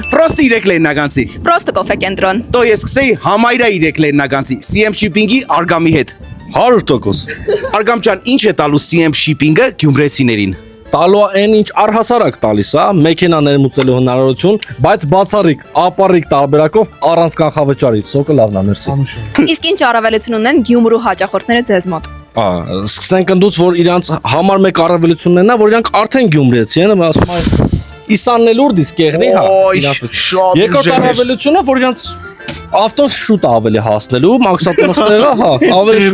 Պրոստը 3 լեննագանցի։ Պրոստը կոֆե կենտրոն։ Տո ես կսեի համայրա 3 լեննագանցի։ CM Shipping-ի Արգամի հետ։ 100%։ Արգամ ջան, ինչ է տալու CM Shipping-ը գյումրեցիներին։ Տալու այն ինչ առհասարակ տալիս է, մեքենա ներմուծելու հնարավորություն, բայց բացառիկ, ապառիկ տարբերակով առանց կանխավճարի, սոկը լավն է, մերսի։ Իսկ ինչ առավելություն ունեն Գյումրու հաճախորդները ձեզ մոտ։ Սկսենք ընդուց, որ իրանց համար մեկ առավելությունն է, որ իրանք արդեն գյումրեցի են, ասում են Իսանն էլ ուր դիսկ եղնի, հա։ Շատ Երկրորդ առավելությունը, որ իրանց ավտոն շուտ ավելի հասնելու, մաքսատոնստեղը, հա, ավելի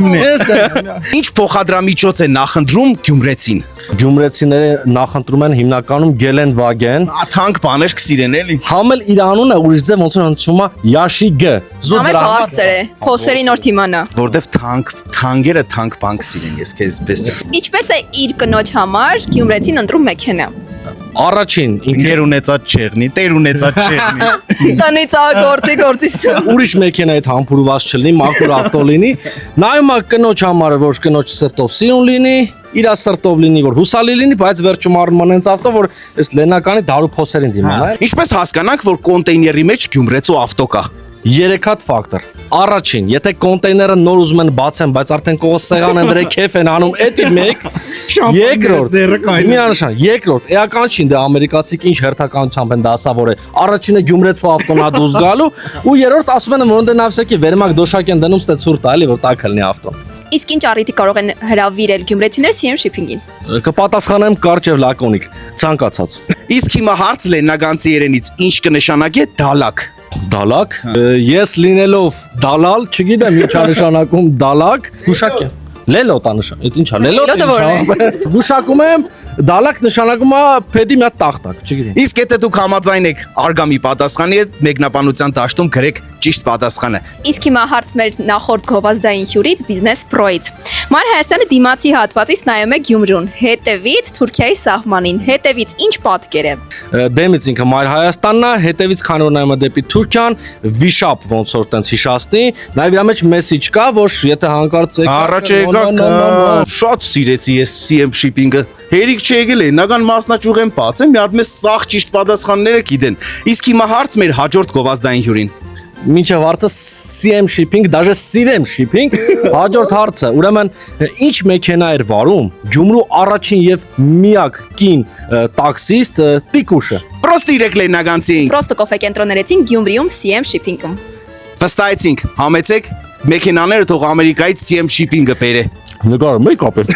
Ինչ փոխադրամիջոց է նախընտրում գյումրեցին։ Գյումրեցիները նախընտրում են հիմնականում Գելենվագեն, Թանկ բաներ կսիրեն էլի։ համել իր անունը ուրիշ ձև ոնց որ հնչում է Յաշիգ։ Ամեն բարձր է, փոսերի նոր թիմանա։ Որտեվ թանկերը թանկ բան կսիրեն, ես քեզ պես։ Ինչպես է իր կնոջ համար Գյումրեցին ընտրում մեքենա։ Առաջին Ինքեր ունեցած չեղնի, տեր ունեցած չեղնի։ Տնից գործից։ ուրիշ մեքենայից համբուրված չլինի, մաքուր ավտո լինի, նայում է կնոջ համարը, որ կնոջ սրտով սիրուն լինի, իր սրտով լինի, որ հուսալի լինի, բայց վերջում առնում են ավտո, որ այս լենականի դարու փոսերին դիմանա։ Ինչպես հասկանանք, որ կոնտեյների մեջ գյումրեցու ավտո կա։ 3 հատ ֆակտոր։ Առաջին, եթե կոնտեյները նոր ուզում են բացեն, բայց արդեն կողոս սեղան են դրել քեֆ են անում, էդի մեկ։ Երկրորդ, միանշան, երկրորդ, էական չի դե ամերիկացիք ինչ հերթականությամբ են դասավոր է։ Առաջինը գյումրեցու ավտոնա դուզ գալու, ու երրորդ ասում են որ դե նավսեկի վերմակ դոշակ են դնում ստե ցուրտ ալի որ տակ լինի ավտոն։ Իսկ ինչ առիթի կարող են հրավիրել Գյումրեցիներ CM Shipping-ին։ Կպատասխանեմ կարճ եւ լակոնիկ, ցանկացած։ Իսկ հիմա հարց լեննագանցի երենից ինչ կնշանակե դալակ։ Դալակ, ես լինելով դալալ, չգիտեմ ինչ է նշանակում դալակ, գուշակ եմ։ Լելոտ է նշանակում, այդ ինչ է, Լելոտը որն է։ Գուշակում եմ, դալակ նշանակում է փեդի մի հատ տախտակ, չգիտեմ։ Իսկ եթե դուք համաձայն եք Արգամի պատասխանի հետ, մեկնաբանության դաշտում գրեք ճիշտ պատասխանը։ Իսկ հիմա հարց մեր նախորդ գովազդային հյուրից Business Pro-ից։ Մար Հայաստանի դիմացի հատվածից նայում է Գյումրուն, հետևից Թուրքիայի սահմանին, հետևից ինչ պատկեր է։ Դեմից ինքը Մայր Հայաստանն է, հետևից քանի որ նայում է դեպի Թուրքիան, վիշապ ոնց որ տենց հիշացնի, նաև իր մեջ մեսեջ կա, որ եթե հանկարծ Առաջ եկակ շատ սիրեցի ես CM Shipping-ը։ Հերիք չեկել է, նական մասնաճյուղ եմ բացեմ, մի հատ մեզ սաղ ճիշտ պատասխանները գիտեն։ Իսկ հիմա հարց մեր հաջորդ գովազդային հյուրին։ Մինչև հարցը CM Shipping, даже CM Shipping, հաջորդ հարցը, ուրեմն ինչ մեքենա էր վարում Գյումրու առաջին եւ միակ կին տաքսիստ Տիկուշը։ Պրոստը 3 լեննագանցի էինք։ Պրոստը կոֆե կենտրոներեցին Գյումրիում CM Shipping-ում։ Վստահեցինք, համեցեք, մեքենաները թող Ամերիկայից CM Shipping-ը բերե։ Նկարը մեկ ապել։